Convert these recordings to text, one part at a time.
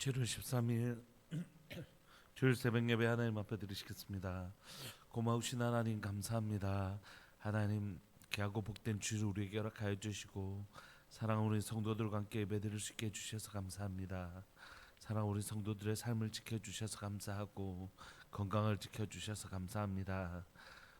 7월 13일 주일 새벽 예배 하나님 앞에 드리시겠습니다. 고마우신 하나님 감사합니다. 하나님 귀하고 복된 주를 우리에게 허락하여 주시고 사랑하는 우리 성도들과 함께 예배 드릴 수 있게 해주셔서 감사합니다. 사랑하는 우리 성도들의 삶을 지켜주셔서 감사하고 건강을 지켜주셔서 감사합니다.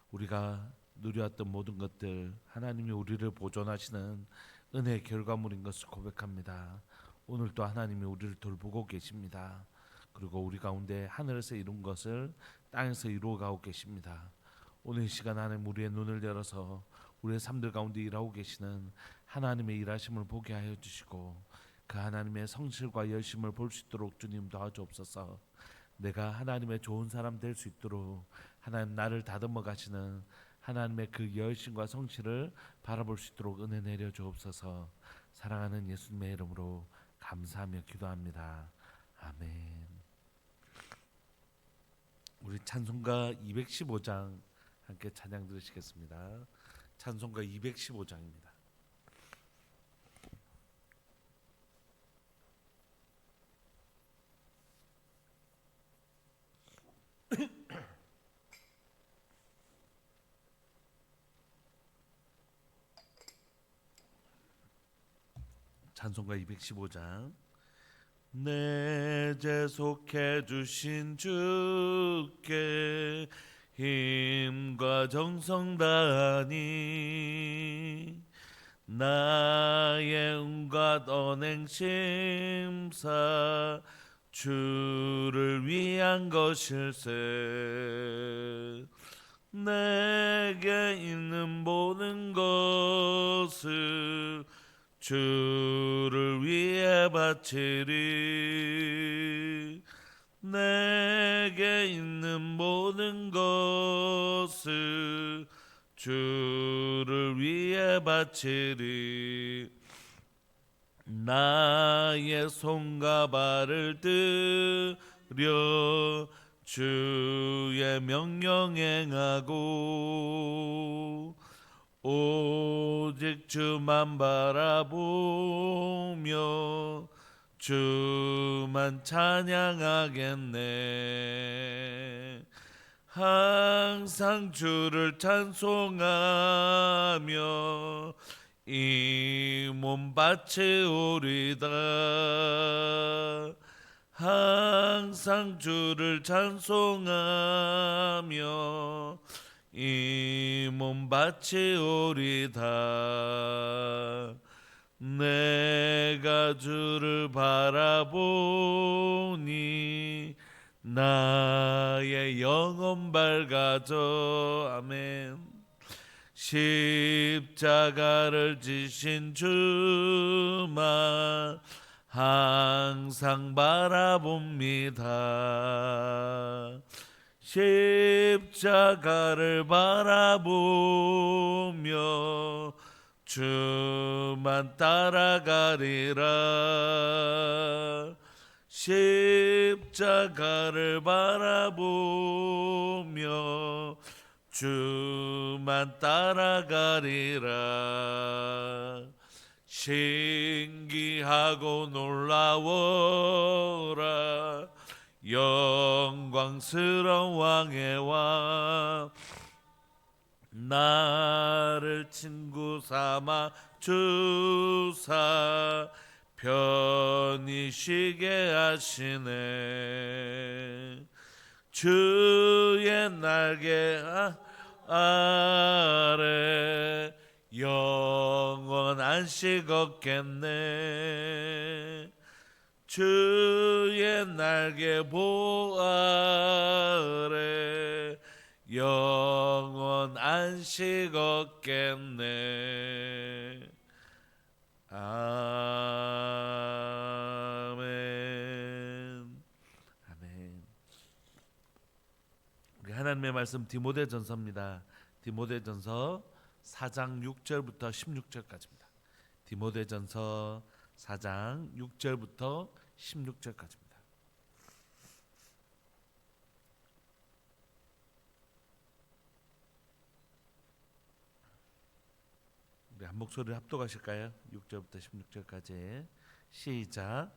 우리가 누려왔던 모든 것들 하나님이 우리를 보존하시는 은혜의 결과물인 것을 고백합니다. 오늘도 하나님이 우리를 돌보고 계십니다. 그리고 우리 가운데 하늘에서 이룬 것을 땅에서 이루어가고 계십니다. 오늘 이 시간 하나님 우리의 눈을 열어서 우리의 삶들 가운데 일하고 계시는 하나님의 일하심을 보게 하여 주시고 그 하나님의 성실과 열심을 볼 수 있도록 주님 도와주옵소서. 내가 하나님의 좋은 사람 될 수 있도록 하나님 나를 다듬어 가시는 하나님의 그 열심과 성실을 바라볼 수 있도록 은혜 내려 주옵소서. 사랑하는 예수님의 이름으로 감사하며 기도합니다. 아멘. 우리 찬송가 215장 함께 찬양 들으시겠습니다. 찬송가 215장입니다. 찬송가 215장. 내 죄 속해 주신 주께 힘과 정성 다하니 나의 온갖 언행 심사 주를 위한 것일세. 내게 있는 모든 것을 주를 위해 바치리. 내게 있는 모든 것을 주를 위해 바치리. 나의 손과 발을 들여 주의 명령 행하고 오직 주만 바라보며 주만 찬양하겠네. 항상 주를 찬송하며 이 몸 바치오리다. 항상 주를 찬송하며 이 몸 바치오리다. 내가 주를 바라보니 나의 영혼 밝아져. 아멘. 십자가를 지신 주만 항상 바라봅니다. 십자가를 바라보며 주만 따라가리라. 십자가를 바라보며 주만 따라가리라. 신기하고 놀라워라. 영광스러운 왕의 왕 나를 친구 삼아 주사 편히 쉬게 하시네. 주의 날개 아래 영원 안식 얻겠네. 주의 날개 보 아래 영원 안식 얻겠네. 아멘. 아멘. 우리 하나님의 말씀 디모데전서입니다. 디모데전서 4장 6절부터 16절까지입니다. 디모데전서 4장 6절부터 16절까지입니다. 우리 한 목소리를 합독하실까요? 6절부터 16절까지 시작.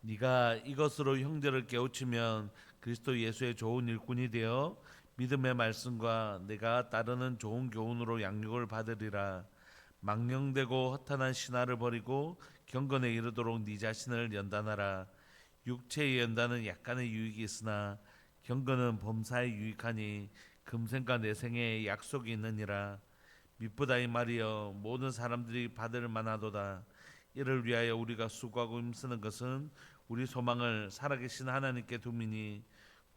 네가 이것으로 형제를 깨우치면 그리스도 예수의 좋은 일꾼이 되어 믿음의 말씀과 내가 따르는 좋은 교훈으로 양육을 받으리라. 망령되고 허탄한 신화를 버리고 경건에 이르도록 네 자신을 연단하라. 육체의 연단은 약간의 유익이 있으나 경건은 범사에 유익하니 금생과 내생에 약속이 있느니라. 미쁘다 이 말이여 모든 사람들이 받을 만하도다. 이를 위하여 우리가 수고하고 힘쓰는 것은 우리 소망을 살아계신 하나님께 두미니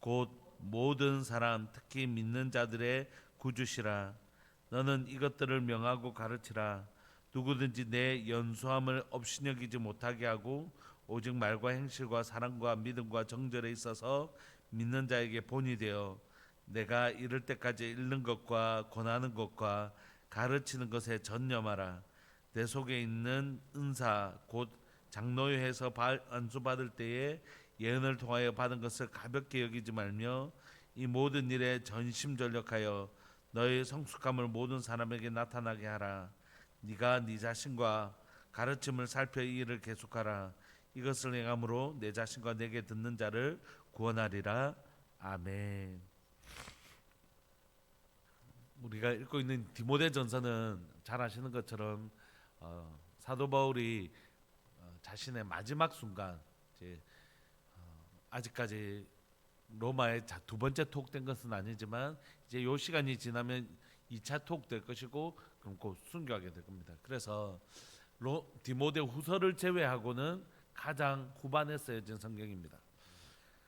곧 모든 사람 특히 믿는 자들의 구주시라. 너는 이것들을 명하고 가르치라. 누구든지 내 연수함을 업신여기지 못하게 하고 오직 말과 행실과 사랑과 믿음과 정절에 있어서 믿는 자에게 본이 되어 내가 이를 때까지 읽는 것과 권하는 것과 가르치는 것에 전념하라. 내 속에 있는 은사 곧 장로회에서 안수받을 때에 예언을 통하여 받은 것을 가볍게 여기지 말며 이 모든 일에 전심전력하여 너의 성숙함을 모든 사람에게 나타나게 하라. 네가 네 자신과 가르침을 살펴 이 일을 계속하라. 이것을 행함으로 내 자신과 내게 듣는 자를 구원하리라. 아멘. 우리가 읽고 있는 디모데전서는 잘 아시는 것처럼 사도 바울이 자신의 마지막 순간 이제 아직까지 로마에 두 번째 투옥된 것은 아니지만 이제 요 시간이 지나면 2차 투옥될 것이고 그럼 곧 순교하게 될 겁니다. 그래서 디모데 후서를 제외하고는 가장 후반에 쓰여진 성경입니다.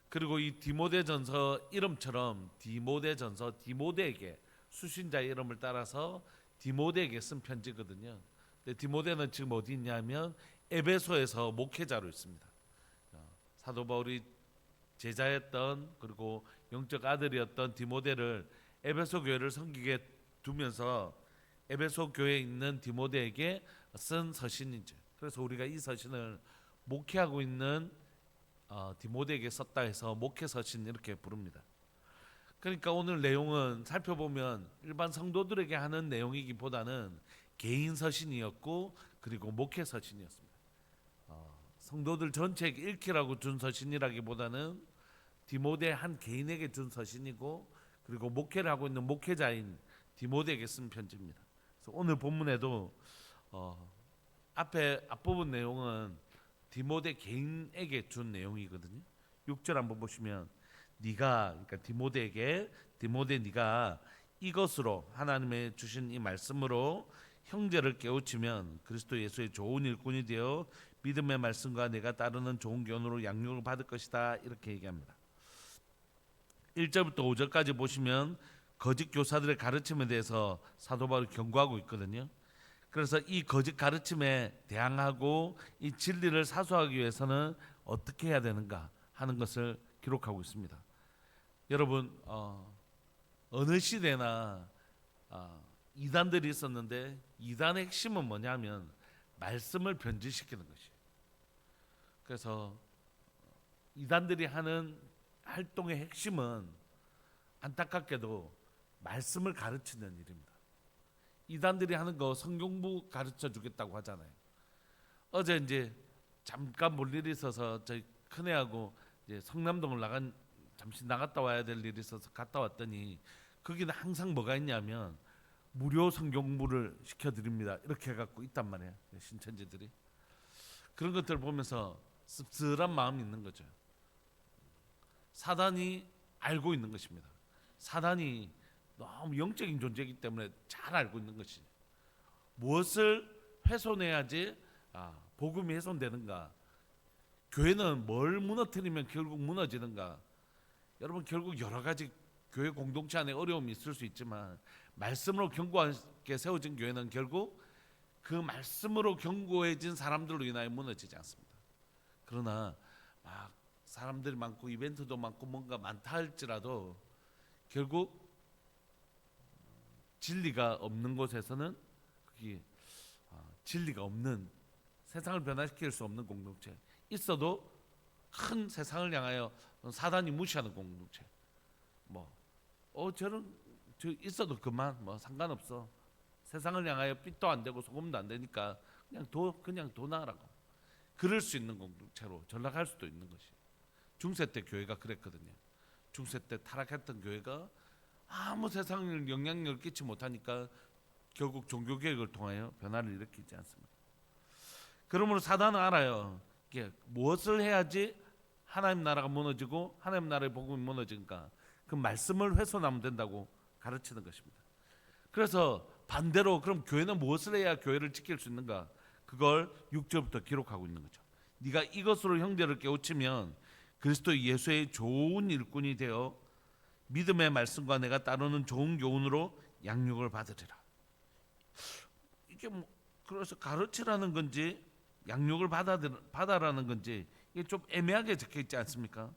그리고 이 디모데전서 이름처럼 디모데전서 디모데에게 수신자의 이름을 따라서 디모데에게 쓴 편지거든요. 근데 디모데는 지금 어디 있냐면 에베소에서 목회자로 있습니다. 사도 바울이 제자였던 그리고 영적 아들이었던 디모데를 에베소 교회를 섬기게 두면서 에베소 교회에 있는 디모데에게 쓴 서신이죠. 그래서 우리가 이 서신을 목회하고 있는 디모데에게 썼다 해서 목회 서신 이렇게 부릅니다. 그러니까 오늘 내용은 살펴보면 일반 성도들에게 하는 내용이기보다는 개인 서신이었고 그리고 목회 서신이었습니다. 성도들 전체에게 읽히라고 준 서신이라기보다는 디모데 한 개인에게 준 서신이고 그리고 목회를 하고 있는 목회자인 디모데에게 쓴 편지입니다. 그래서 오늘 본문에도 앞부분 내용은 디모데 개인에게 준 내용이거든요. 6절 한번 보시면 그러니까 디모데 네가 이것으로 하나님의 주신 이 말씀으로 형제를 깨우치면 그리스도 예수의 좋은 일꾼이 되어 믿음의 말씀과 내가 따르는 좋은 교훈으로 양육을 받을 것이다 이렇게 얘기합니다. 1절부터 5절까지 보시면 거짓 교사들의 가르침에 대해서 사도 바울이 경고하고 있거든요. 그래서 이 거짓 가르침에 대항하고 이 진리를 사수하기 위해서는 어떻게 해야 되는가 하는 것을 기록하고 있습니다. 여러분 어느 시대나 이단들이 있었는데 이단의 핵심은 뭐냐면 말씀을 변질시키는 것이에요. 그래서 이단들이 하는 활동의 핵심은 안타깝게도 말씀을 가르치는 일입니다. 이단들이 하는 거 성경부 가르쳐 주겠다고 하잖아요. 어제 이제 잠깐 볼 일이 있어서 저희 큰애하고 이제 성남동을 잠시 나갔다 와야 될 일이 있어서 갔다 왔더니 거기는 항상 뭐가 있냐면 무료 성경부를 시켜드립니다 이렇게 해갖고 있단 말이에요. 신천지들이 그런 것들을 보면서 씁쓸한 마음이 있는 거죠. 사단이 알고 있는 것입니다. 사단이 너무 영적인 존재이기 때문에 잘 알고 있는 것이 무엇을 훼손해야지 복음이 훼손되는가, 교회는 뭘 무너뜨리면 결국 무너지는가. 여러분 결국 여러 가지 교회 공동체 안에 어려움이 있을 수 있지만 말씀으로 견고하게 세워진 교회는 결국 그 말씀으로 견고해진 사람들로 인하여 무너지지 않습니다. 그러나 막 사람들이 많고 이벤트도 많고 뭔가 많다 할지라도 결국 진리가 없는 곳에서는 그게 진리가 없는, 세상을 변화시킬 수 없는 공동체, 있어도 큰 세상을 향하여 사단이 무시하는 공동체, 저는 있어도 그만 상관없어, 세상을 향하여 빛도 안 되고 소금도 안 되니까 그냥 둬 나가라고, 그럴 수 있는 공동체로 전락할 수도 있는 것이. 중세 때 교회가 그랬거든요. 중세 때 타락했던 교회가 아무 세상을 영향력을 끼치 못하니까 결국 종교개혁을 통하여 변화를 일으키지 않습니다. 그러므로 사단은 알아요. 이게 무엇을 해야지 하나님 나라가 무너지고 하나님 나라의 복음이 무너지니까 그 말씀을 훼손하면 된다고 가르치는 것입니다. 그래서 반대로 그럼 교회는 무엇을 해야 교회를 지킬 수 있는가? 그걸 6절부터 기록하고 있는 거죠. 네가 이것으로 형제를 깨우치면 그리스도 예수의 좋은 일꾼이 되어 믿음의 말씀과 내가 따르는 좋은 교훈으로 양육을 받으리라. 이게 뭐 그래서 가르치라는 건지 양육을 받아라는 건지 이게 좀 애매하게 적혀 있지 않습니까?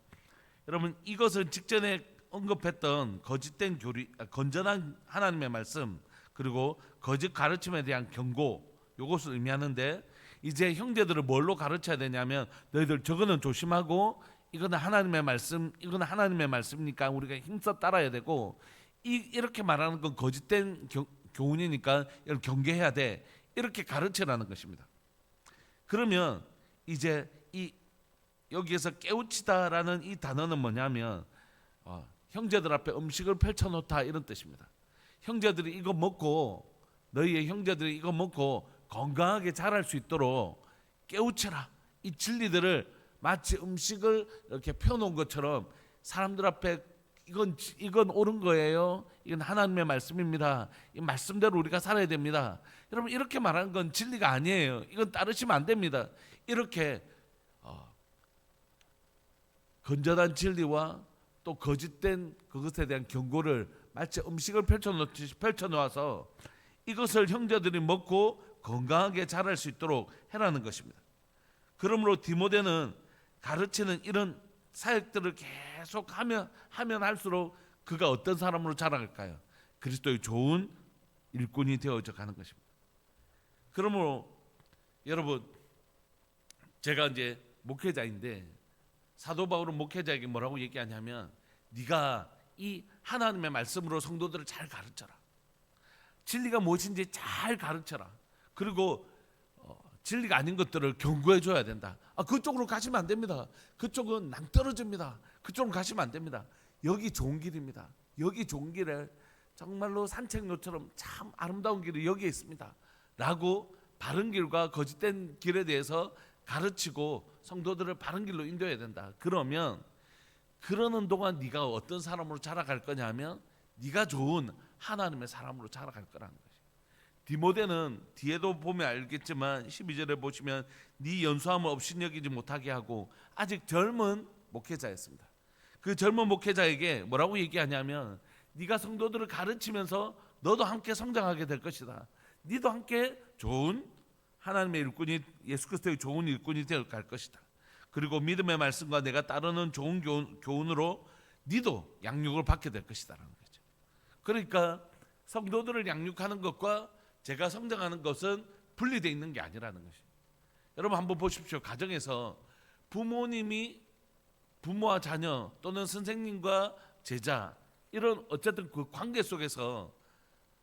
여러분 이것은 직전에 언급했던 거짓된 교리, 건전한 하나님의 말씀 그리고 거짓 가르침에 대한 경고 이것을 의미하는데 이제 형제들을 뭘로 가르쳐야 되냐면 너희들 저거는 조심하고 이거는 하나님의 말씀, 이거는 하나님의 말씀이니까 우리가 힘써 따라야 되고 이렇게 말하는 건 거짓된 교훈이니까 이걸 경계해야 돼. 이렇게 가르치라는 것입니다. 그러면 이제 이 여기에서 깨우치다라는 이 단어는 뭐냐면 형제들 앞에 음식을 펼쳐놓다 이런 뜻입니다. 형제들이 이거 먹고 너희의 형제들이 이거 먹고 건강하게 자랄 수 있도록 깨우쳐라. 이 진리들을 마치 음식을 이렇게 펴놓은 것처럼 사람들 앞에 이건 옳은 거예요. 이건 하나님의 말씀입니다. 이 말씀대로 우리가 살아야 됩니다. 여러분 이렇게 말하는 건 진리가 아니에요. 이건 따르시면 안 됩니다. 이렇게 건전한 진리와 또 거짓된 그것에 대한 경고를 마치 음식을 펼쳐놓아서 이것을 형제들이 먹고 건강하게 자랄 수 있도록 해라는 것입니다. 그러므로 디모데는 가르치는 이런 사역들을 계속 하면 할수록 그가 어떤 사람으로 자라갈까요? 그리스도의 좋은 일꾼이 되어져 가는 것입니다. 그러므로 여러분 제가 이제 목회자인데 사도 바울은 목회자에게 뭐라고 얘기하냐면 네가 이 하나님의 말씀으로 성도들을 잘 가르쳐라. 진리가 무엇인지 잘 가르쳐라. 그리고 진리가 아닌 것들을 경고해 줘야 된다. 그쪽으로 가시면 안 됩니다. 그쪽은 낭떠러집니다. 그쪽으로 가시면 안 됩니다. 여기 좋은 길입니다. 여기 좋은 길에 정말로 산책로처럼 참 아름다운 길이 여기에 있습니다. 라고 바른 길과 거짓된 길에 대해서 가르치고 성도들을 바른 길로 인도해야 된다. 그러면 그러는 동안 네가 어떤 사람으로 자라갈 거냐면 네가 좋은 하나님의 사람으로 자라갈 거라는 것이. 디모데는 뒤에도 보면 알겠지만 12절에 보시면 네 연수함을 업신여기지 못하게 하고 아직 젊은 목회자였습니다. 그 젊은 목회자에게 뭐라고 얘기하냐면 네가 성도들을 가르치면서 너도 함께 성장하게 될 것이다. 네도 함께 좋은 하나님의 일꾼이 예수 그리스도의 좋은 일꾼이 되어 갈 것이다. 그리고 믿음의 말씀과 내가 따르는 좋은 교훈으로 네도 양육을 받게 될 것이다라는 거죠. 그러니까 성도들을 양육하는 것과 제가 성장하는 것은 분리되어 있는 게 아니라는 것이에요. 여러분 한번 보십시오. 가정에서 부모와 자녀 또는 선생님과 제자 이런 어쨌든 그 관계 속에서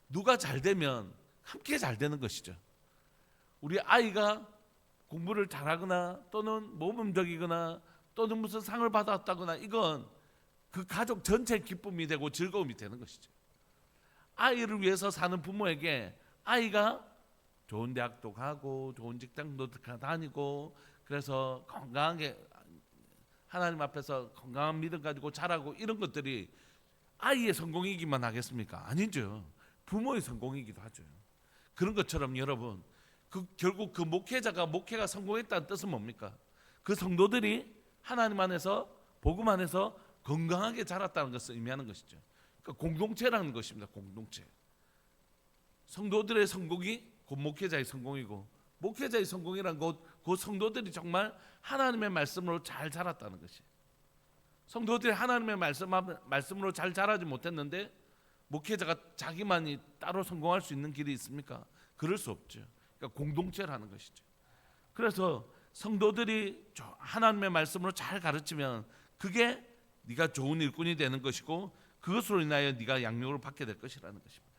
누가 잘 되면 함께 잘 되는 것이죠. 우리 아이가 공부를 잘하거나 또는 모범적이거나 또는 무슨 상을 받았다거나 이건 그 가족 전체의 기쁨이 되고 즐거움이 되는 것이죠. 아이를 위해서 사는 부모에게 아이가 좋은 대학도 가고 좋은 직장도 다니고 그래서 건강하게 하나님 앞에서 건강한 믿음 가지고 자라고 이런 것들이 아이의 성공이기만 하겠습니까? 아니죠. 부모의 성공이기도 하죠. 그런 것처럼 여러분 결국 그 목회가 성공했다는 뜻은 뭡니까? 그 성도들이 하나님 안에서 복음 안에서 건강하게 자랐다는 것을 의미하는 것이죠. 그러니까 공동체라는 것입니다. 공동체. 성도들의 성공이 곧 목회자의 성공이고 목회자의 성공이란 곧 성도들이 정말 하나님의 말씀으로 잘 자랐다는 것이. 성도들이 하나님의 말씀으로 잘 자라지 못했는데 목회자가 자기만이 따로 성공할 수 있는 길이 있습니까? 그럴 수 없죠. 그러니까 공동체라는 것이죠. 그래서 성도들이 하나님의 말씀으로 잘 가르치면 그게 네가 좋은 일꾼이 되는 것이고 그것으로 인하여 네가 양육을 받게 될 것이라는 것입니다.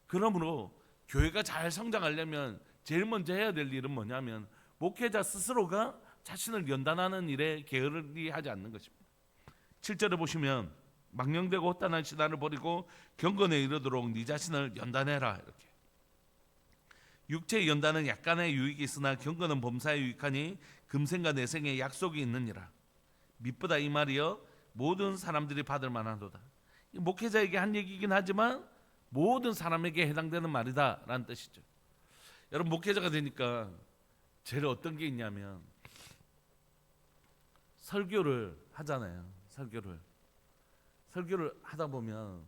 그러므로 교회가 잘 성장하려면 제일 먼저 해야 될 일은 뭐냐면 목회자 스스로가 자신을 연단하는 일에 게을리 하지 않는 것입니다. 7절에 보시면 망령되고 헛단한 신앙을 버리고 경건에 이르도록 네 자신을 연단해라. 이렇게. 육체의 연단은 약간의 유익이 있으나 경건은 범사에 유익하니 금생과 내생에 약속이 있느니라. 미쁘다 이 말이여 모든 사람들이 받을 만하도다. 목회자에게 한 얘기이긴 하지만 모든 사람에게 해당되는 말이다 라는 뜻이죠. 여러분, 목회자가 되니까 제일 어떤 게 있냐면 설교를 하잖아요. 설교를 하다 보면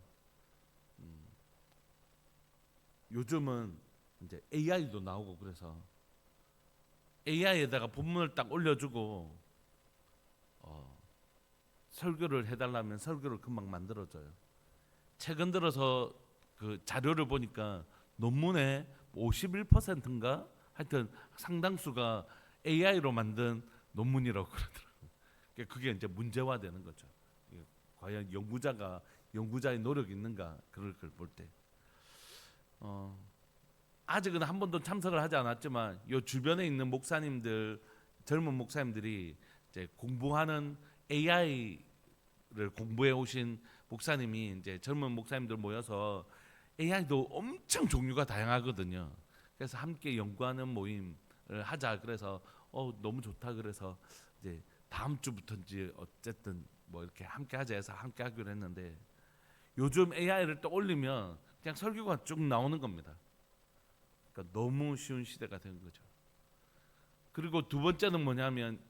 요즘은 이제 AI도 나오고 그래서 AI에다가 본문을 딱 올려주고 설교를 해달라면 설교를 금방 만들어줘요. 최근 들어서 그 자료를 보니까 논문의 51%인가 하여튼 상당수가 AI로 만든 논문이라고 그러더라고요. 그게 이제 문제화되는 거죠. 과연 연구자의 노력이 있는가 그걸 볼 때. 아직은 한 번도 참석을 하지 않았지만 요 주변에 있는 목사님들, 젊은 목사님들이 이제 공부하는 AI를 공부해 오신 목사님이 이제 젊은 목사님들 모여서 AI도 엄청 종류가 다양하거든요. 그래서 함께 연구하는 모임을 하자. 그래서 너무 좋다. 그래서 이제 다음 주부터인지 어쨌든 뭐 이렇게 함께 하자 해서 함께 하기로 했는데 요즘 AI를 또 올리면 그냥 설교가 쭉 나오는 겁니다. 그러니까 너무 쉬운 시대가 된 거죠. 그리고 두 번째는 뭐냐면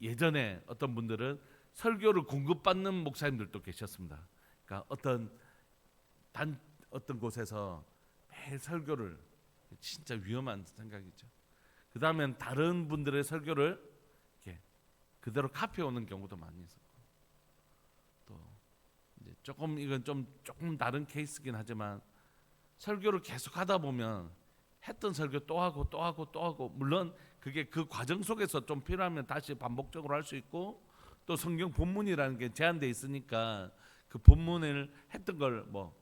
예전에 어떤 분들은 설교를 공급받는 목사님들도 계셨습니다. 그러니까 어떤 곳에서 매일 설교를, 진짜 위험한 생각이죠. 그 다음엔 다른 분들의 설교를 이렇게 그대로 카피해 오는 경우도 많이 있었고, 또 이제 이건 조금 다른 케이스긴 하지만 설교를 계속 하다 보면 했던 설교 또 하고 물론 그게 그 과정 속에서 좀 필요하면 다시 반복적으로 할 수 있고, 또 성경 본문이라는 게 제한돼 있으니까 그 본문을 했던 걸 뭐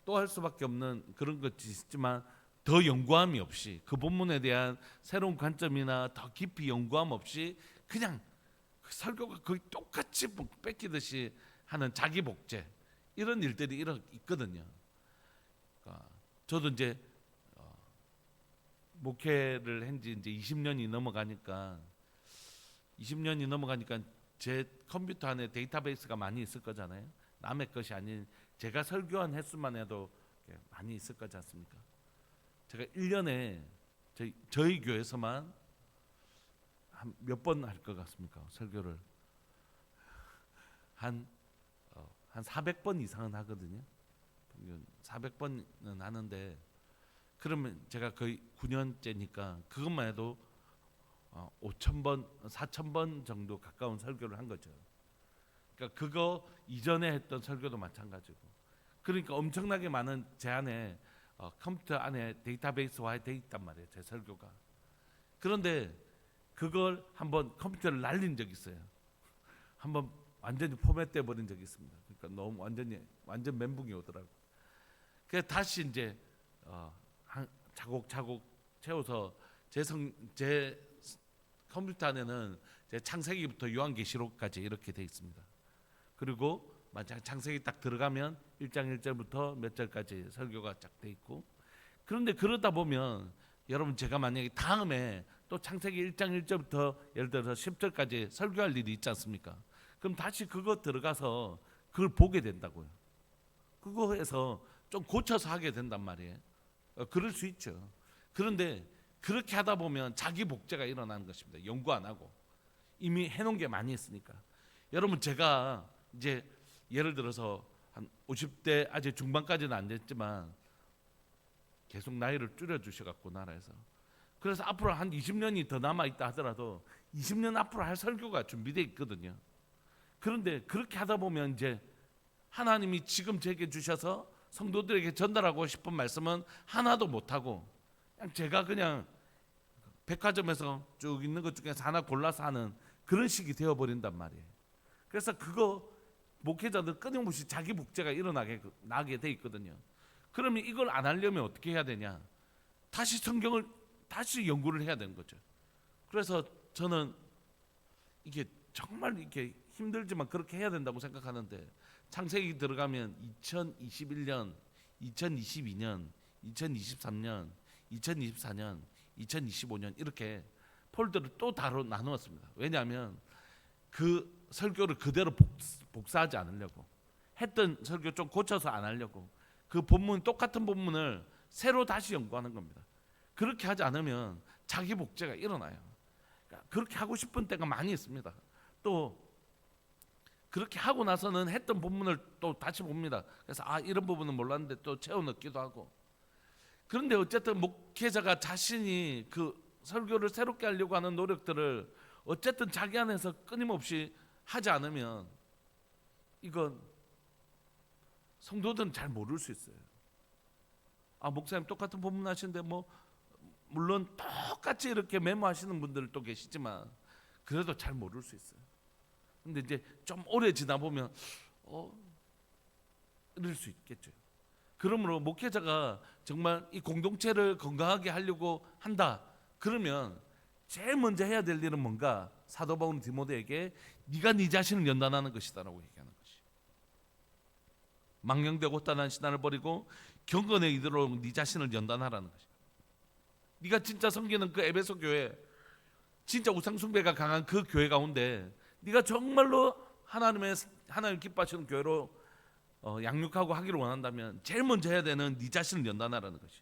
또 할 수밖에 없는 그런 것이 있지만 더 연구함이 없이 그 본문에 대한 새로운 관점이나 더 깊이 연구함 없이 그냥 그 설교가 거의 똑같이 뺏기듯이 하는 자기 복제, 이런 일들이 있거든요. 그러니까 저도 이제 목회를 한 지 이제 20년이 넘어가니까 제 컴퓨터 안에 데이터베이스가 많이 있을 거잖아요. 남의 것이 아닌 제가 설교한 횟수만 해도 많이 있을 거지 않습니까? 제가 1년에 저희 교회에서만 한 몇 번 할 것 같습니까? 설교를 한 400번 이상은 하거든요. 400번은 하는데, 그러면 제가 거의 9년째니까 그것만 해도 5,000번, 4,000번 정도 가까운 설교를 한 거죠. 그러니까 그거 이전에 했던 설교도 마찬가지고, 그러니까 엄청나게 많은 제 안에 컴퓨터 안에 데이터베이스화 돼 있단 말이에요, 제 설교가. 그런데 그걸 한번 컴퓨터를 날린 적이 있어요. 한번 완전히 포맷돼 버린 적이 있습니다. 그러니까 너무 완전 멘붕이 오더라고. 그래서 다시 이제 차곡차곡 채워서 제 컴퓨터 안에는 제 창세기부터 요한계시록까지 이렇게 돼 있습니다. 그리고 만약 창세기 딱 들어가면 1장 1절부터 몇 절까지 설교가 쫙 돼 있고, 그런데 그러다 보면 여러분, 제가 만약에 다음에 또 창세기 1장 1절부터 예를 들어서 10절까지 설교할 일이 있지 않습니까? 그럼 다시 그거 들어가서 그걸 보게 된다고요. 그거에서 좀 고쳐서 하게 된단 말이에요. 그럴 수 있죠. 그런데 그렇게 하다 보면 자기 복제가 일어나는 것입니다. 연구 안 하고 이미 해놓은 게 많이 있으니까. 여러분, 제가 이제 예를 들어서 한 50대 아직 중반까지는 안 됐지만 계속 나이를 줄여주셔갖고 나라에서, 그래서 앞으로 한 20년이 더 남아있다 하더라도 20년 앞으로 할 설교가 준비되어 있거든요. 그런데 그렇게 하다 보면 이제 하나님이 지금 제게 주셔서 성도들에게 전달하고 싶은 말씀은 하나도 못하고 제가 그냥 백화점에서 쭉 있는 것 중에서 하나 골라서 하는 그런 식이 되어버린단 말이에요. 그래서 그거 목회자들 끊임없이 자기 복제가 나게 돼 있거든요. 그러면 이걸 안 하려면 어떻게 해야 되냐? 다시 성경을 다시 연구를 해야 되는 거죠. 그래서 저는 이게 정말 이게 힘들지만 그렇게 해야 된다고 생각하는데, 창세기 들어가면 2021년, 2022년, 2023년, 2024년, 2025년 이렇게 폴더를 또 나누었습니다. 왜냐하면 그 설교를 그대로 복사하지 않으려고, 했던 설교 좀 고쳐서 안 하려고, 그 본문 똑같은 본문을 새로 다시 연구하는 겁니다. 그렇게 하지 않으면 자기 복제가 일어나요. 그러니까 그렇게 하고 싶은 때가 많이 있습니다. 또 그렇게 하고 나서는 했던 본문을 또 다시 봅니다. 그래서 이런 부분은 몰랐는데 또 채워 넣기도 하고. 그런데 어쨌든 목회자가 자신이 그 설교를 새롭게 하려고 하는 노력들을 어쨌든 자기 안에서 끊임없이 하지 않으면 이건 성도들은 잘 모를 수 있어요. 목사님 똑같은 본문 하시는데 물론 똑같이 이렇게 메모하시는 분들도 계시지만 그래도 잘 모를 수 있어요. 근데 이제 좀 오래 지나 보면 이럴 수 있겠죠. 그러므로 목회자가 정말 이 공동체를 건강하게 하려고 한다. 그러면 제일 먼저 해야 될 일은 뭔가? 사도 바울은 디모데에게 네가 네 자신을 연단하는 것이다라고 얘기하는 것이. 망령되고 혼돈한 신앙을 버리고 경건에 이르도록 네 자신을 연단하라는 것이. 네가 진짜 섬기는 그 에베소 교회, 진짜 우상 숭배가 강한 그 교회 가운데 네가 정말로 하나님 기뻐하시는 교회로 양육하고 하기를 원한다면 제일 먼저 해야 되는 네 자신을 연단하라는 것이.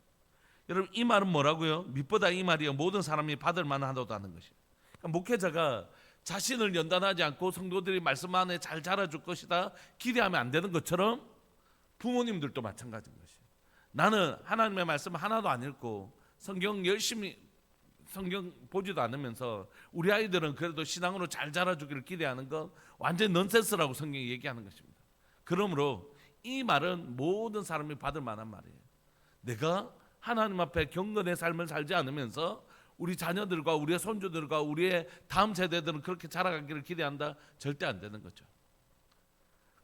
여러분, 이 말은 뭐라고요? 밑보다 이 말이요 모든 사람이 받을 만하다고 하는 것이. 그러니까 목회자가 자신을 연단하지 않고 성도들이 말씀 안에 잘 자라줄 것이다 기대하면 안 되는 것처럼 부모님들도 마찬가지인 것이. 나는 하나님의 말씀 하나도 안 읽고 성경 열심히 성경 보지도 않으면서 우리 아이들은 그래도 신앙으로 잘 자라주기를 기대하는 건 완전 넌센스라고 성경이 얘기하는 것입니다. 그러므로 이 말은 모든 사람이 받을 만한 말이에요. 내가 하나님 앞에 경건의 삶을 살지 않으면서 우리 자녀들과 우리의 손주들과 우리의 다음 세대들은 그렇게 자라가기를 기대한다? 절대 안 되는 거죠.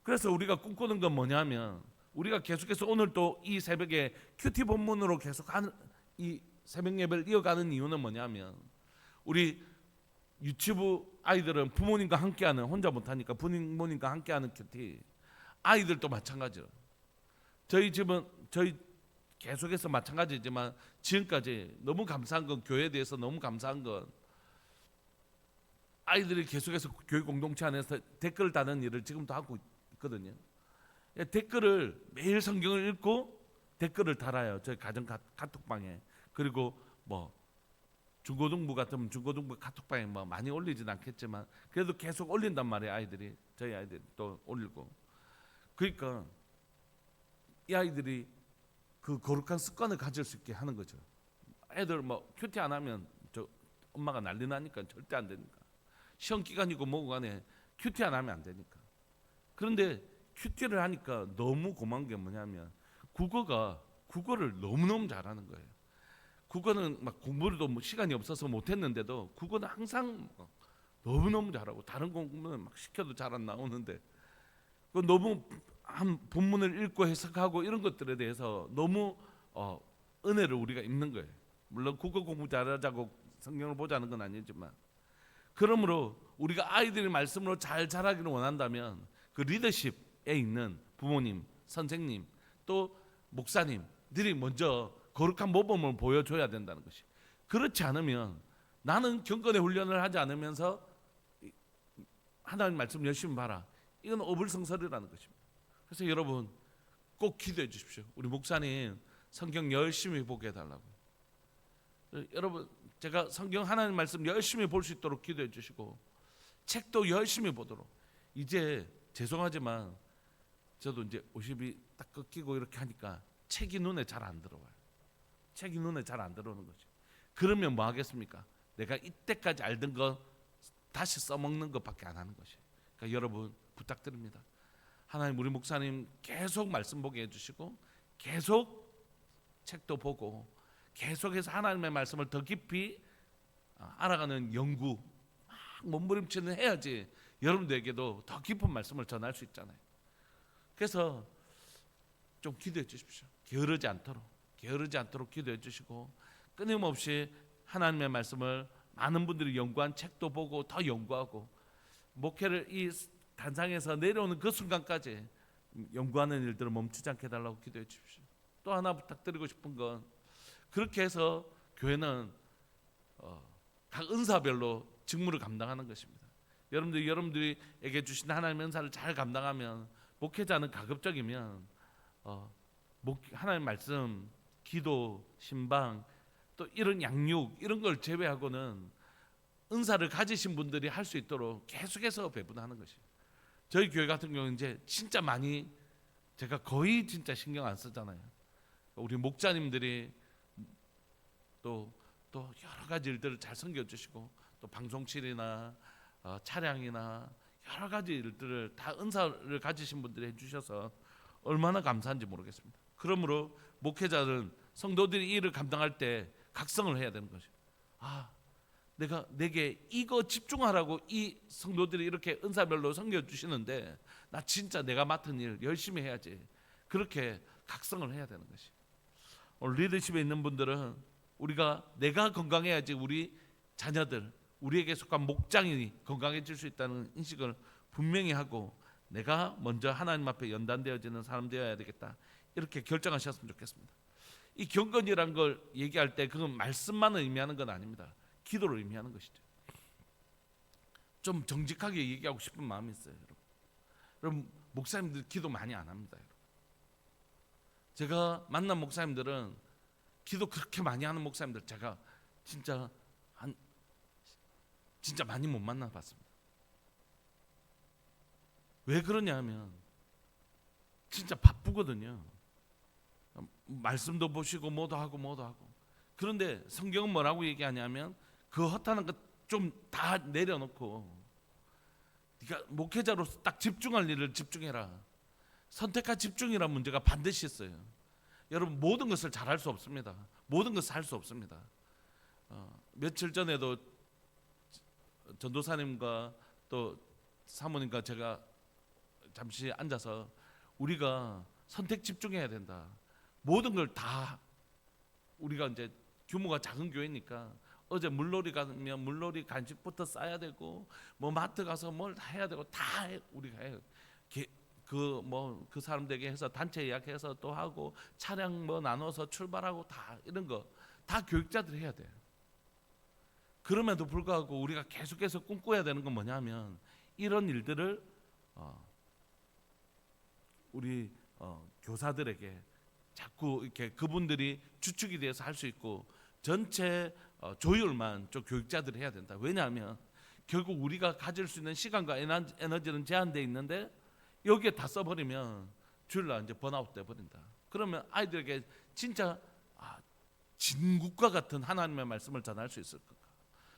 그래서 우리가 꿈꾸는 건 뭐냐면, 우리가 계속해서 오늘 또 이 새벽에 큐티 본문으로 계속 하는 이 새벽 예배를 이어가는 이유는 뭐냐면, 우리 유치부 아이들은 부모님과 함께하는, 혼자 못하니까 부모님과 함께하는 큐티, 아이들도 마찬가지로 저희 집은 저희 계속해서 마찬가지지만 지금까지 너무 감사한 건, 교회에 대해서 너무 감사한 건 아이들이 계속해서 교회 공동체 안에서 댓글을 다는 일을 지금도 하고 있거든요. 댓글을 매일 성경을 읽고 댓글을 달아요. 저희 가정 카톡방에. 그리고 중고등부 같으면 중고등부 카톡방에 많이 올리진 않겠지만 그래도 계속 올린단 말이에요. 아이들이, 저희 아이들이 또 올리고. 그러니까 이 아이들이 그 거룩한 습관을 가질 수 있게 하는 거죠. 애들 큐티 안 하면 엄마가 난리 나니까 절대 안 되니까. 시험 기간이고 뭐고 간에 큐티 안 하면 안 되니까. 그런데 큐티를 하니까 너무 고마운 게 뭐냐면 국어를 너무너무 잘하는 거예요. 국어는 공부를 시간이 없어서 못했는데도 국어는 항상 너무너무 잘하고, 다른 공부는 시켜도 잘 안 나오는데 너무 한 본문을 읽고 해석하고 이런 것들에 대해서 너무 은혜를 우리가 입는 거예요. 물론 국어 공부 잘하자고 성경을 보자는 건 아니지만, 그러므로 우리가 아이들이 말씀으로 잘 자라기를 원한다면 그 리더십에 있는 부모님, 선생님, 또 목사님들이 먼저 거룩한 모범을 보여줘야 된다는 것이. 그렇지 않으면 나는 경건의 훈련을 하지 않으면서 하나님 말씀 열심히 봐라, 이건 어불성설이라는 것입니다. 그래서 여러분 꼭 기도해 주십시오. 우리 목사님 성경 열심히 보게 해달라고. 여러분, 제가 성경 하나님 말씀 열심히 볼 수 있도록 기도해 주시고, 책도 열심히 보도록. 이제 죄송하지만 저도 이제 50이 딱 꺾이고 이렇게 하니까 책이 눈에 잘 안 들어와요. 책이 눈에 잘 안 들어오는 거죠. 그러면 뭐 하겠습니까? 내가 이때까지 알던 거 다시 써먹는 것밖에 안 하는 것이. 그러니까 여러분 부탁드립니다. 하나님, 우리 목사님 계속 말씀 보게 해주시고, 계속 책도 보고, 계속해서 하나님의 말씀을 더 깊이 알아가는 연구 몸부림치는 해야지 여러분들에게도 더 깊은 말씀을 전할 수 있잖아요. 그래서 좀 기도해 주십시오. 게으르지 않도록 기도해 주시고, 끊임없이 하나님의 말씀을 많은 분들이 연구한 책도 보고 더 연구하고 목회를 이 단상에서 내려오는 그 순간까지 연구하는 일들을 멈추지 않게 해달라고 기도해 주십시오. 또 하나 부탁드리고 싶은 건 그렇게 해서 교회는 각 은사별로 직무를 감당하는 것입니다. 여러분들에게 주신 하나님의 은사를 잘 감당하면 목회자는 가급적이면 하나님 말씀, 기도, 신방 또 이런 양육 이런 걸 제외하고는 은사를 가지신 분들이 할 수 있도록 계속해서 배분하는 것이에요. 저희 교회 같은 경우는 이제 진짜 많이 제가 거의 진짜 신경 안 쓰잖아요. 우리 목자님들이 또 여러 가지 일들을 잘 섬겨주시고 또 방송실이나 차량이나 여러 가지 일들을 다 은사를 가지신 분들이 해주셔서 얼마나 감사한지 모르겠습니다. 그러므로 목회자는 성도들이 이 일을 감당할 때 각성을 해야 되는 것이에요. 내게 이거 집중하라고 이 성도들이 이렇게 은사별로 섬겨주시는데 나 진짜 내가 맡은 일 열심히 해야지. 그렇게 각성을 해야 되는 것이. 오늘 리더십에 있는 분들은 내가 건강해야지 우리 자녀들, 우리에게 속한 목장이 건강해질 수 있다는 인식을 분명히 하고 내가 먼저 하나님 앞에 연단되어지는 사람 되어야 되겠다. 이렇게 결정하셨으면 좋겠습니다. 이 경건이라는 걸 얘기할 때 그건 말씀만을 의미하는 건 아닙니다. 기도를 의미하는 것이죠. 좀 정직하게 얘기하고 싶은 마음이 있어요, 여러분. 여러분 목사님들 기도 많이 안 합니다, 여러분. 제가 만난 목사님들은 기도 그렇게 많이 하는 목사님들 제가 진짜 많이 못 만나봤습니다. 왜 그러냐면 진짜 바쁘거든요. 말씀도 보시고 뭐도 하고. 그런데 성경은 뭐라고 얘기하냐면 그 허탄한 것 좀 다 내려놓고 네가 목회자로서 딱 집중할 일을 집중해라. 선택과 집중이라는 문제가 반드시 있어요. 여러분 모든 것을 잘할 수 없습니다. 모든 것을 할 수 없습니다. 며칠 전에도 전도사님과 또 사모님과 제가 잠시 앉아서 우리가 선택 집중해야 된다. 모든 걸 다 우리가 이제 규모가 작은 교회니까 어제 물놀이 가면 물놀이 간식부터 싸야 되고 뭐 마트 가서 뭘 해야 되고 다 우리가 해요. 그 사람들에게 해서 단체 예약해서 또 하고 차량 뭐 나눠서 출발하고 다 이런 거 다 교육자들이 해야 돼요. 그럼에도 불구하고 우리가 계속해서 꿈꿔야 되는 건 뭐냐면 이런 일들을 우리 교사들에게 자꾸 이렇게 그분들이 주축이 돼서 할 수 있고 전체 조율만 좀 교육자들이 해야 된다. 왜냐하면 결국 우리가 가질 수 있는 시간과 에너지는 제한되어 있는데 여기에 다 써버리면 주일날 이제 번아웃 돼버린다. 그러면 아이들에게 진짜 진국과 같은 하나님의 말씀을 전할 수 있을 것까.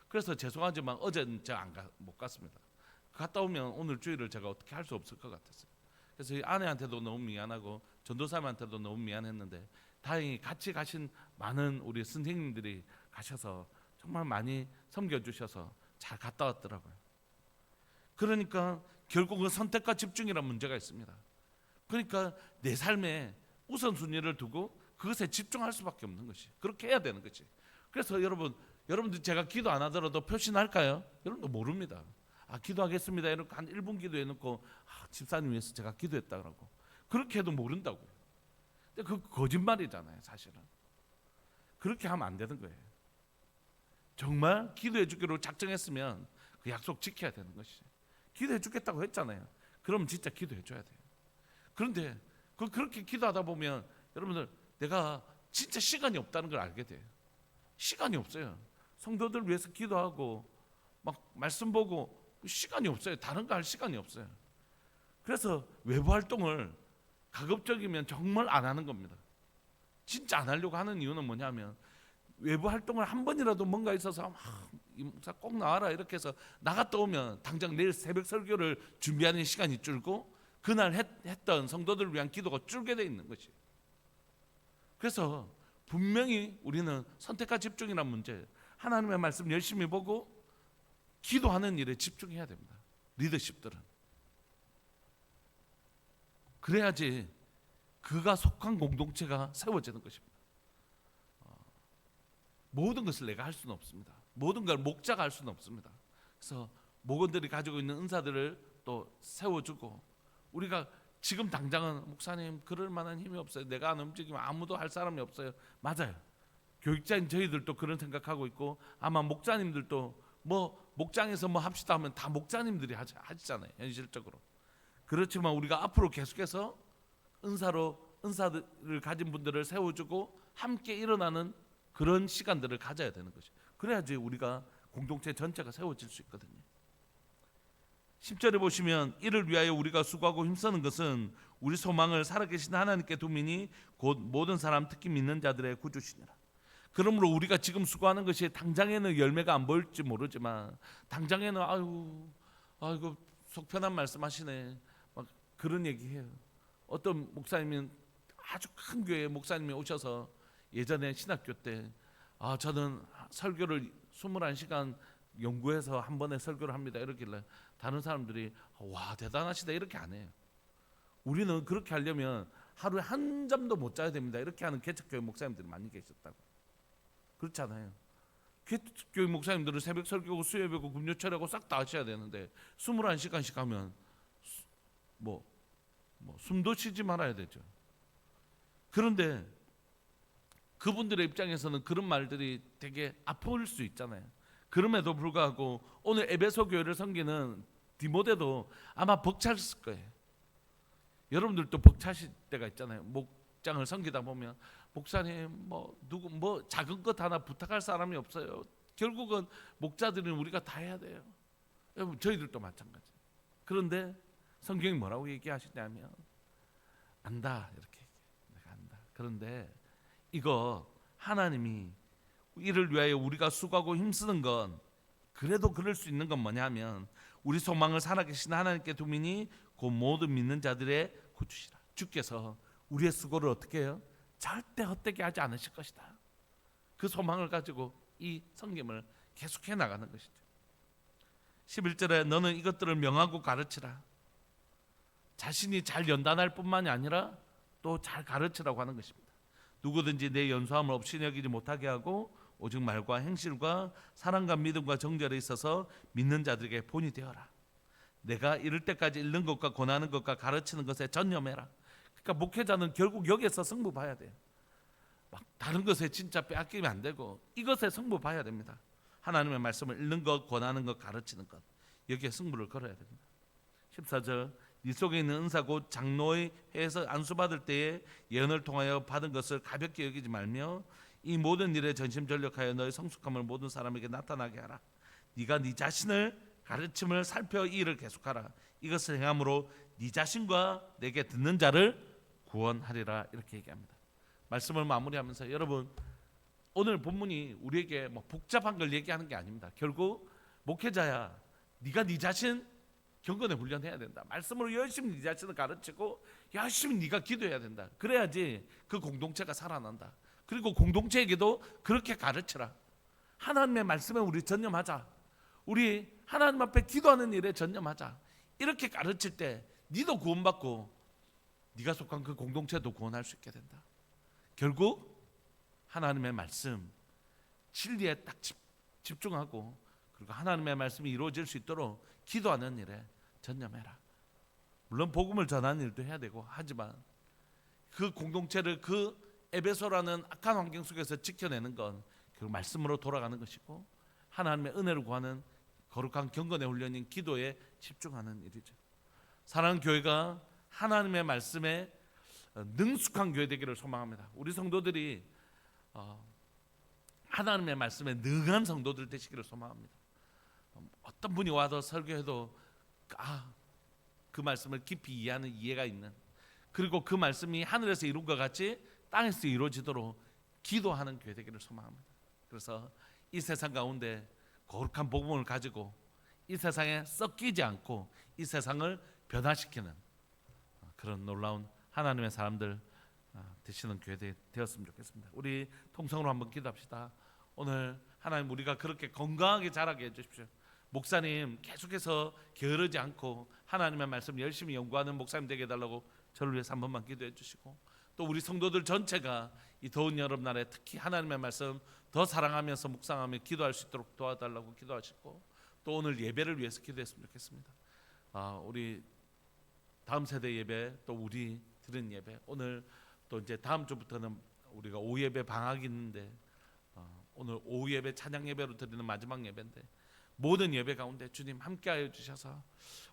그래서 죄송하지만 어제는 제가 못 갔습니다. 갔다 오면 오늘 주일을 제가 어떻게 할 수 없을 것 같았어요. 그래서 이 아내한테도 너무 미안하고 전도사님한테도 너무 미안했는데 다행히 같이 가신 많은 우리 선생님들이 가셔서 정말 많이 섬겨주셔서 잘 갔다 왔더라고요. 그러니까 결국은 선택과 집중이라는 문제가 있습니다. 그러니까 내 삶에 우선순위를 두고 그것에 집중할 수밖에 없는 것이. 그렇게 해야 되는 것이. 그래서 여러분들 제가 기도 안 하더라도 표시날까요? 여러분도 모릅니다. 기도하겠습니다. 이렇게 한 1분 기도해놓고 집사님 위해서 제가 기도했다고. 그렇게 해도 모른다고요. 근데 그 거짓말이잖아요, 사실은. 그렇게 하면 안 되는 거예요. 정말 기도해 주기로 작정했으면 그 약속 지켜야 되는 것이. 기도해 주겠다고 했잖아요. 그럼 진짜 기도해 줘야 돼요. 그런데 그렇게 기도하다 보면 여러분들 내가 진짜 시간이 없다는 걸 알게 돼요. 시간이 없어요. 성도들 위해서 기도하고 막 말씀 보고 시간이 없어요. 다른 거 할 시간이 없어요. 그래서 외부 활동을 가급적이면 정말 안 하는 겁니다. 진짜 안 하려고 하는 이유는 뭐냐면 외부 활동을 한 번이라도 뭔가 있어서 이 목사 꼭 나와라 이렇게 해서 나갔다 오면 당장 내일 새벽 설교를 준비하는 시간이 줄고 그날 했던 성도들을 위한 기도가 줄게 돼 있는 것이. 그래서 분명히 우리는 선택과 집중이라는 문제, 하나님의 말씀 열심히 보고 기도하는 일에 집중해야 됩니다. 리더십들은. 그래야지 그가 속한 공동체가 세워지는 것입니다. 모든 것을 내가 할 수는 없습니다. 모든 걸 목자가 할 수는 없습니다. 그래서 목원들이 가지고 있는 은사들을 또 세워주고, 우리가 지금 당장은 목사님 그럴 만한 힘이 없어요, 내가 안 움직이면 아무도 할 사람이 없어요. 맞아요. 교육자인 저희들도 그런 생각하고 있고, 아마 목자님들도 뭐 목장에서 뭐 합시다 하면 다 목자님들이 하시잖아요, 현실적으로. 그렇지만 우리가 앞으로 계속해서 은사들을 가진 분들을 세워주고 함께 일어나는 그런 시간들을 가져야 되는 것이, 그래야지 우리가 공동체 전체가 세워질 수 있거든요. 10절에 보시면 이를 위하여 우리가 수고하고 힘쓰는 것은 우리 소망을 살아계신 하나님께 두미니 곧 모든 사람 특히 믿는 자들의 구주시니라. 그러므로 우리가 지금 수고하는 것이 당장에는 열매가 안 보일지 모르지만, 당장에는 아이고 속 편한 말씀하시네 막 그런 얘기해요. 어떤 목사님은 아주 큰 교회 목사님이 오셔서 예전에 신학교 때 저는 설교를 21시간 연구해서 한 번에 설교를 합니다 이러길래 다른 사람들이 와 대단하시다 이렇게 안 해요. 우리는 그렇게 하려면 하루에 한 잠도 못 자야 됩니다 이렇게 하는 개척교회 목사님들이 많이 계셨다고. 그렇잖아요. 개척교회 목사님들은 새벽 설교고 수요예배고 금요철하고 싹 다 하셔야 되는데 21시간씩 하면 숨도 쉬지 말아야 되죠. 그런데 그분들의 입장에서는 그런 말들이 되게 아플 수 있잖아요. 그럼에도 불구하고 오늘 에베소 교회를 섬기는 디모데도 아마 벅찼을 거예요. 여러분들도 벅차실 때가 있잖아요. 목장을 섬기다 보면 목사님 누구 작은 것 하나 부탁할 사람이 없어요. 결국은 목자들은 우리가 다 해야 돼요. 여러분 저희들도 마찬가지. 그런데 성경이 뭐라고 얘기하시냐면 안다 이렇게 내가 안다. 그런데 이거 하나님이 이를 위하여 우리가 수고하고 힘쓰는 건 그래도 그럴 수 있는 건 뭐냐면 우리 소망을 살아계신 하나님께 두미니 그 모든 믿는 자들의 구주시라. 주께서 우리의 수고를 어떻게 해요? 절대 헛되게 하지 않으실 것이다. 그 소망을 가지고 이 섬김을 계속해 나가는 것이죠. 11절에 너는 이것들을 명하고 가르치라. 자신이 잘 연단할 뿐만이 아니라 또 잘 가르치라고 하는 것입니다. 누구든지 내 연소함을 없이 여기지 못하게 하고 오직 말과 행실과 사랑과 믿음과 정절에 있어서 믿는 자들에게 본이 되어라. 내가 이를 때까지 읽는 것과 권하는 것과 가르치는 것에 전념해라. 그러니까 목회자는 결국 여기에서 승부 봐야 돼요. 막 다른 것에 진짜 빼앗기면 안 되고 이것에 승부 봐야 됩니다. 하나님의 말씀을 읽는 것, 권하는 것, 가르치는 것, 여기에 승부를 걸어야 됩니다. 14절 네 속에 있는 은사 곧 장로의 회에서 안수받을 때에 예언을 통하여 받은 것을 가볍게 여기지 말며 이 모든 일에 전심전력하여 너의 성숙함을 모든 사람에게 나타나게 하라. 네가 네 자신을 가르침을 살펴 이 일을 계속하라. 이것을 행함으로 네 자신과 내게 듣는 자를 구원하리라. 이렇게 얘기합니다. 말씀을 마무리하면서 여러분 오늘 본문이 우리에게 복잡한 걸 얘기하는 게 아닙니다. 결국 목회자야 네가 네 자신 경건에 훈련해야 된다. 말씀으로 열심히 네 자신을 가르치고 열심히 네가 기도해야 된다. 그래야지 그 공동체가 살아난다. 그리고 공동체에게도 그렇게 가르치라. 하나님의 말씀에 우리 전념하자. 우리 하나님 앞에 기도하는 일에 전념하자. 이렇게 가르칠 때 네도 구원받고 네가 속한 그 공동체도 구원할 수 있게 된다. 결국 하나님의 말씀 진리에 딱 집중하고 그리고 하나님의 말씀이 이루어질 수 있도록 기도하는 일에 전념해라. 물론 복음을 전하는 일도 해야 되고 하지만 그 공동체를 그 에베소라는 악한 환경 속에서 지켜내는 건 그 말씀으로 돌아가는 것이고 하나님의 은혜를 구하는 거룩한 경건의 훈련인 기도에 집중하는 일이죠. 사랑하는 교회가 하나님의 말씀에 능숙한 교회 되기를 소망합니다. 우리 성도들이 하나님의 말씀에 능한 성도들 되시기를 소망합니다. 어떤 분이 와서 설교해도 그 말씀을 깊이 이해하는 이해가 있는, 그리고 그 말씀이 하늘에서 이룬 것 같이 땅에서 이루어지도록 기도하는 교회 되기를 소망합니다. 그래서 이 세상 가운데 거룩한 복음을 가지고 이 세상에 섞이지 않고 이 세상을 변화시키는 그런 놀라운 하나님의 사람들 되시는 교회 되었으면 좋겠습니다. 우리 통성으로 한번 기도합시다. 오늘 하나님 우리가 그렇게 건강하게 자라게 해주십시오. 목사님 계속해서 게으르지 않고 하나님의 말씀 열심히 연구하는 목사님 되게 해달라고 저를 위해서 한 번만 기도해 주시고 또 우리 성도들 전체가 이 더운 여름날에 특히 하나님의 말씀 더 사랑하면서 묵상하며 기도할 수 있도록 도와달라고 기도하시고, 또 오늘 예배를 위해서 기도했으면 좋겠습니다. 우리 다음 세대 예배, 또 우리 드린 예배, 오늘 또 이제 다음 주부터는 우리가 오후 예배 방학이 있는데 오늘 오후 예배 찬양 예배로 드리는 마지막 예배인데, 모든 예배 가운데 주님 함께하여 주셔서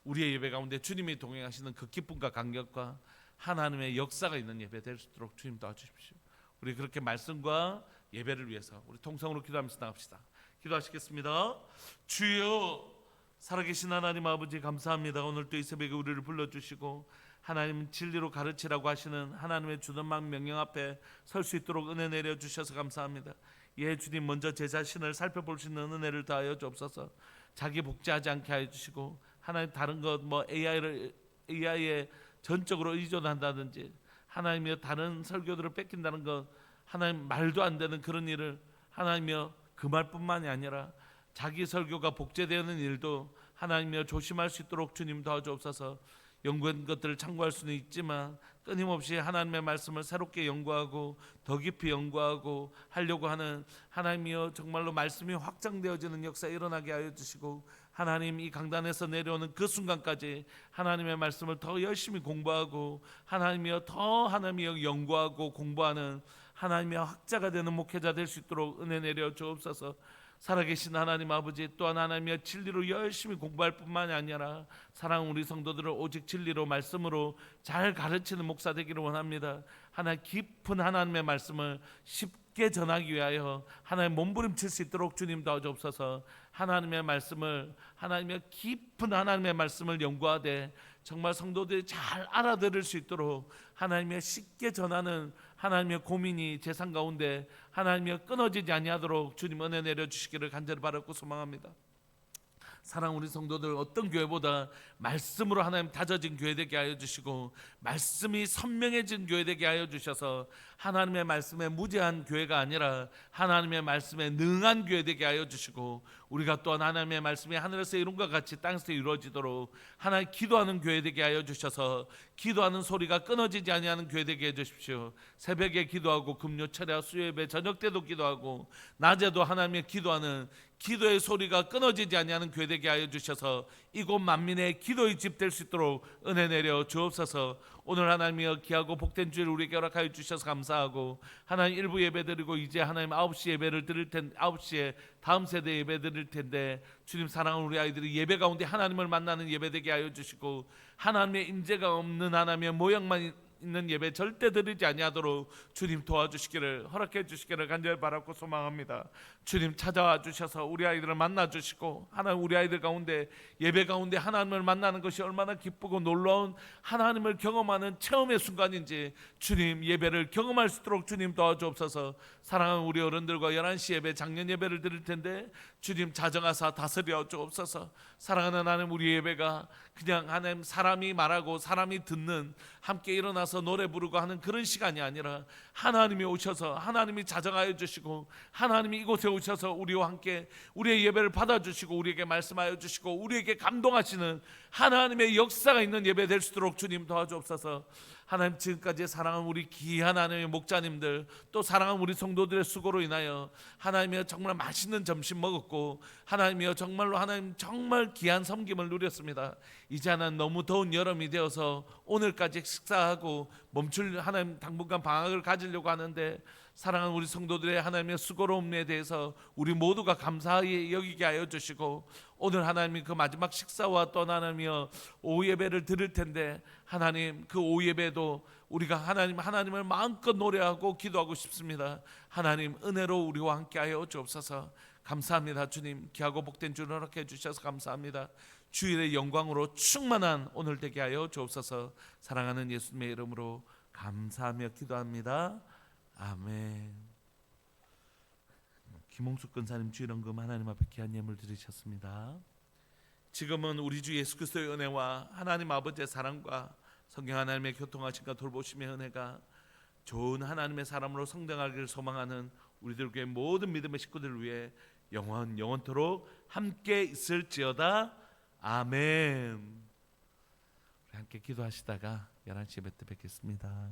우리의 예배 가운데 주님이 동행하시는 그 기쁨과 감격과 하나님의 역사가 있는 예배 될 수 있도록 주님 도와주십시오. 우리 그렇게 말씀과 예배를 위해서 우리 통성으로 기도하면서 나갑시다. 기도하시겠습니다. 주여, 살아계신 하나님 아버지 감사합니다. 오늘 또 이 새벽에 우리를 불러주시고 하나님 진리로 가르치라고 하시는 하나님의 주둔막 명령 앞에 설 수 있도록 은혜 내려주셔서 감사합니다. 예, 주님, 먼저 제 자신을 살펴볼 수 있는 은혜를 더하여 주옵소서. 자기 복제하지 않게 하여 주시고, 하나님 다른 것 AI에 전적으로 의존한다든지, 하나님이여 다른 설교들을 뺏긴다는 것, 하나님 말도 안 되는 그런 일을 하나님이여 그 말뿐만이 아니라 자기 설교가 복제되는 일도 하나님이여 조심할 수 있도록 주님 도와주옵소서. 연구한 것들을 참고할 수는 있지만 끊임없이 하나님의 말씀을 새롭게 연구하고 더 깊이 연구하고 하려고 하는 하나님이여, 정말로 말씀이 확장되어지는 역사 일어나게 하여 주시고, 하나님 이 강단에서 내려오는 그 순간까지 하나님의 말씀을 더 열심히 공부하고 하나님이여 더 하나님이여 연구하고 공부하는 하나님의 학자가 되는 목회자 될 수 있도록 은혜 내려 주옵소서. 살아계신 하나님 아버지, 또한 하나님의 진리로 열심히 공부할 뿐만이 아니라 사랑하는 우리 성도들을 오직 진리로 말씀으로 잘 가르치는 목사 되기를 원합니다. 하나님 깊은 하나님의 말씀을 쉽게 전하기 위하여 하나님 몸부림칠 수 있도록 주님 도와주옵소서. 하나님의 말씀을, 하나님의 깊은 하나님의 말씀을 연구하되 정말 성도들이 잘 알아들을 수 있도록 하나님의 쉽게 전하는 하나님의 고민이 제 삶 가운데 하나님의 끊어지지 아니하도록 주님 은혜 내려주시기를 간절히 바라고 소망합니다. 사랑 우리 성도들, 어떤 교회보다 말씀으로 하나님 다져진 교회 되게 하여 주시고 말씀이 선명해진 교회 되게 하여 주셔서 하나님의 말씀에 무죄한 교회가 아니라 하나님의 말씀에 능한 교회 되게 하여 주시고, 우리가 또한 하나님의 말씀이 하늘에서 이룬 것 같이 땅에서 이루어지도록 하나님 기도하는 교회 되게 하여 주셔서 기도하는 소리가 끊어지지 아니하는 교회 되게 해 주십시오. 새벽에 기도하고 금요 철야 수요예배 저녁 때도 기도하고 낮에도 하나님의 기도하는 기도의 소리가 끊어지지 아니하는 교회 되게 하여 주셔서 이곳 만민의 기도의 집 될 수 있도록 은혜 내려 주옵소서. 오늘 하나님이여 귀하고 복된 주일 우리에게 허락하여 주셔서 감사하고, 하나님 일부 예배 드리고 이제 하나님 9시 예배를 드릴 텐데 9시에 다음 세대 예배 드릴 텐데, 주님 사랑하는 우리 아이들이 예배 가운데 하나님을 만나는 예배 되게 하여 주시고 하나님의 임재가 없는 하나님의 모양만 있는 예배 절대 드리지 아니하도록 주님 도와주시기를 허락해 주시기를 간절히 바라고 소망합니다. 주님 찾아와 주셔서 우리 아이들을 만나 주시고, 하나님 우리 아이들 가운데 예배 가운데 하나님을 만나는 것이 얼마나 기쁘고 놀라운 하나님을 경험하는 체험의 순간인지 주님 예배를 경험할 수 있도록 주님 도와주옵소서. 사랑하는 우리 어른들과 11시 예배 작년 예배를 드릴 텐데 주님 자정하사 다스려 주옵소서. 사랑하는 하나님, 우리 예배가 그냥 하나님 사람이 말하고 사람이 듣는 함께 일어나서 노래 부르고 하는 그런 시간이 아니라 하나님이 오셔서 하나님이 자정하여 주시고 하나님이 이곳에 오셔서 우리와 함께 우리의 예배를 받아주시고 우리에게 말씀하여 주시고 우리에게 감동하시는 하나님의 역사가 있는 예배 될 수 있도록 주님 도와주옵소서. 하나님, 지금까지 사랑하는 우리 귀한 하나님의 목자님들, 또 사랑하는 우리 성도들의 수고로 인하여 하나님이여 정말 맛있는 점심 먹었고 하나님이여 정말로 하나님 정말 귀한 섬김을 누렸습니다. 이제 하나님 너무 더운 여름이 되어서 오늘까지 식사하고 멈출 하나님 당분간 방학을 가지려고 하는데, 사랑하는 우리 성도들의 하나님의 수고로움에 대해서 우리 모두가 감사히 여기게 하여 주시고, 오늘 하나님이 그 마지막 식사와 또 하나님이여 오후 예배를 드릴 텐데 하나님 그 오후 예배도 우리가 하나님을 마음껏 노래하고 기도하고 싶습니다. 하나님 은혜로 우리와 함께 하여 주옵소서. 감사합니다. 주님 귀하고 복된 주를 허락해 주셔서 감사합니다. 주일의 영광으로 충만한 오늘 되게 하여 주옵소서. 사랑하는 예수님의 이름으로 감사하며 기도합니다. 아멘. 김홍숙 권사님 주일헌금 하나님 앞에 귀한 예물 드리셨습니다. 지금은 우리 주 예수 그리스도의 은혜와 하나님 아버지의 사랑과 성령 하나님의 교통하심과 돌보심의 은혜가 좋은 하나님의 사람으로 성장하기를 소망하는 우리들 교회 모든 믿음의 식구들을 위해 영원토록 함께 있을지어다. 아멘. 우리 함께 기도하시다가 11시 예배 때 뵙겠습니다.